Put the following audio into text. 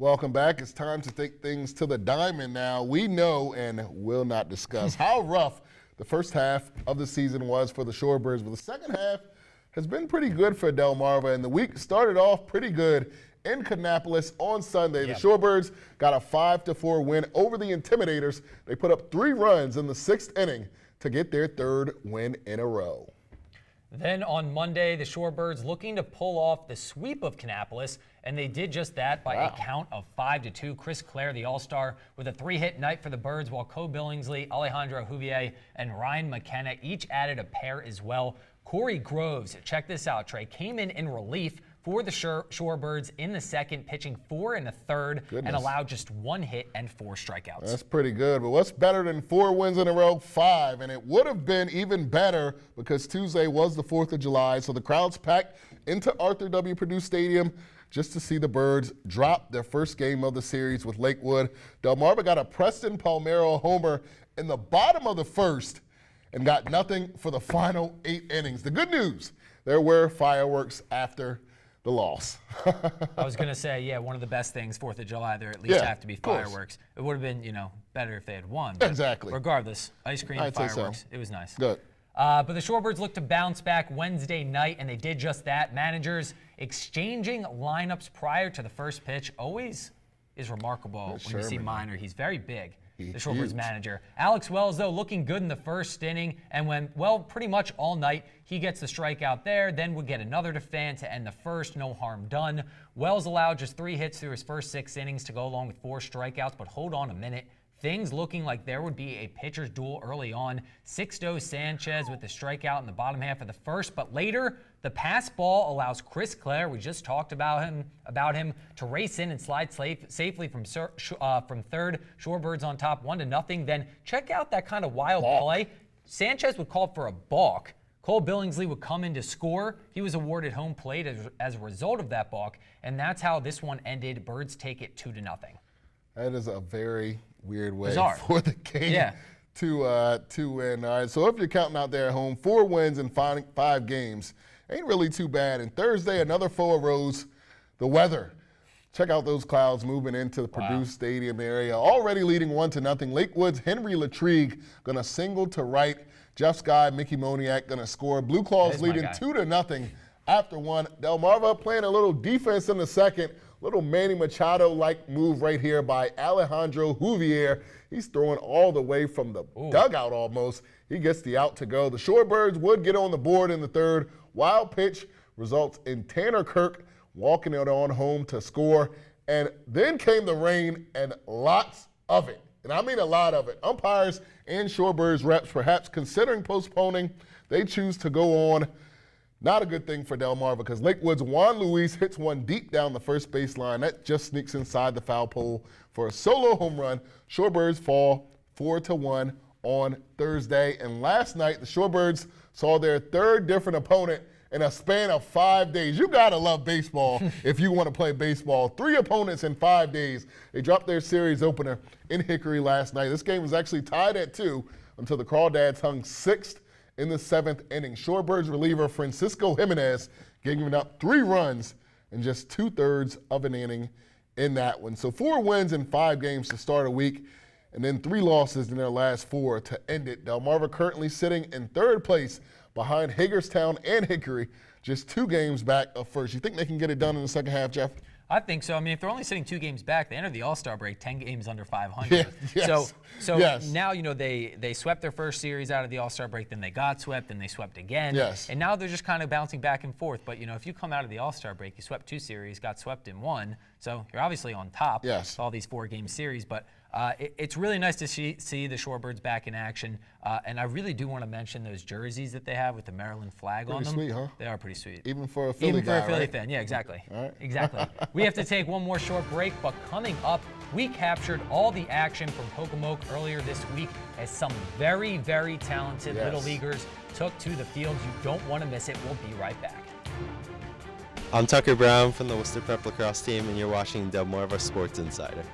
Welcome back. It's time to take things to the diamond now. We know and will not discuss how rough the first half of the season was for the Shorebirds, but the second half has been pretty good for Delmarva, and the week started off pretty good in Kannapolis on Sunday. The Shorebirds got a 5-4 win over the Intimidators. They put up 3 runs in the 6th inning to get their 3rd win in a row. Then on Monday, the Shorebirds looking to pull off the sweep of Kannapolis, and they did just that by a count of 5-2. Chris Clare, the All-Star, with a 3-hit night for the Birds, while Cole Billingsley, Alejandro Juvier, and Ryan McKenna each added a pair as well. Corey Groves, check this out, Trey, came in relief for the Shorebirds in the 2nd, pitching 4 in the 3rd, and allowed just 1 hit and 4 strikeouts. That's pretty good, but what's better than 4 wins in a row? 5, and it would have been even better because Tuesday was the 4th of July, so the crowds packed into Arthur W. Purdue Stadium just to see the Birds drop their first game of the series with Lakewood. Delmarva got a Preston Palmero homer in the bottom of the 1st and got nothing for the final 8 innings. The good news, there were fireworks after the loss. I was going to say, yeah, one of the best things, 4th of July, there at least have to be fireworks. It would have been, better if they had won. Exactly. Regardless, ice cream, fireworks, it was nice. Good. But the Shorebirds looked to bounce back Wednesday night, and they did just that. Managers exchanging lineups prior to the first pitch always is remarkable when you see Minor. He's very big. The Shorebirds manager. Alex Wells, though, looking good in the 1st inning and went, well, pretty much all night. He gets the strikeout there, then would get another to Fan to end the 1st. No harm done. Wells allowed just 3 hits through his first 6 innings to go along with 4 strikeouts, but hold on a minute. Things looking like there would be a pitcher's duel early on. Sixto Sanchez with the strikeout in the bottom half of the 1st, but later the pass ball allows Chris Clare, we just talked about him, to race in and slide safely from 3rd. Shorebirds on top 1-0. Then check out that kind of wild play. Sanchez would call for a balk. Cole Billingsley would come in to score. He was awarded home plate as a result of that balk, and that's how this one ended. Birds take it 2-0. That is a very weird way for the game to win. All right, so if you're counting out there at home, 4 wins in 5 games ain't really too bad. And Thursday, another foe arose, the weather. Check out those clouds moving into the Purdue Stadium area. Already leading 1-0. Lakewood's Henry Latrigue going to single to right. Jeff Sky, Mickey Moniak going to score. Blue Claws leading 2-0 after 1. Delmarva playing a little defense in the 2nd. Little Manny Machado-like move right here by Alejandro Juvier. He's throwing all the way from the dugout almost. He gets the out to go. The Shorebirds would get on the board in the 3rd. Wild pitch results in Tanner Kirk walking it on home to score. And then came the rain and lots of it. And I mean a lot of it. Umpires and Shorebirds reps perhaps considering postponing. They choose to go on. Not a good thing for Delmarva because Lakewood's Juan Luis hits one deep down the first baseline. That just sneaks inside the foul pole for a solo home run. Shorebirds fall 4-1 on Thursday. And last night, the Shorebirds saw their 3rd different opponent in a span of 5 days. You got to love baseball if you want to play baseball. 3 opponents in 5 days. They dropped their series opener in Hickory last night. This game was actually tied at 2 until the Crawdads hung 6th in the 7th inning. Shorebirds reliever Francisco Jimenez giving up 3 runs in just 2/3 of an inning in that one. So 4 wins in 5 games to start a week, and then 3 losses in their last 4 to end it. Delmarva currently sitting in 3rd place behind Hagerstown and Hickory, just 2 games back of first. You think they can get it done in the second half, Jeff? I think so. I mean, if they're only sitting 2 games back, they enter the All-Star break 10 games under 500. So now, they swept their first series out of the All-Star break, then they got swept, then they swept again. And now they're just kind of bouncing back and forth. But, if you come out of the All-Star break, you swept 2 series, got swept in 1. So you're obviously on top with all these 4-game series. But it's really nice to see the Shorebirds back in action. And I really do want to mention those jerseys that they have with the Maryland flag on them. Pretty sweet, huh? They are pretty sweet. Even for a Philly guy, Philly fan. Yeah, exactly. All right. Exactly. We have to take one more short break, but coming up, we captured all the action from Pocomoke earlier this week as some very, very talented Little Leaguers took to the field. You don't want to miss it. We'll be right back. I'm Tucker Brown from the Worcester Prep Lacrosse team, and you're watching Delmarva Sports Insider.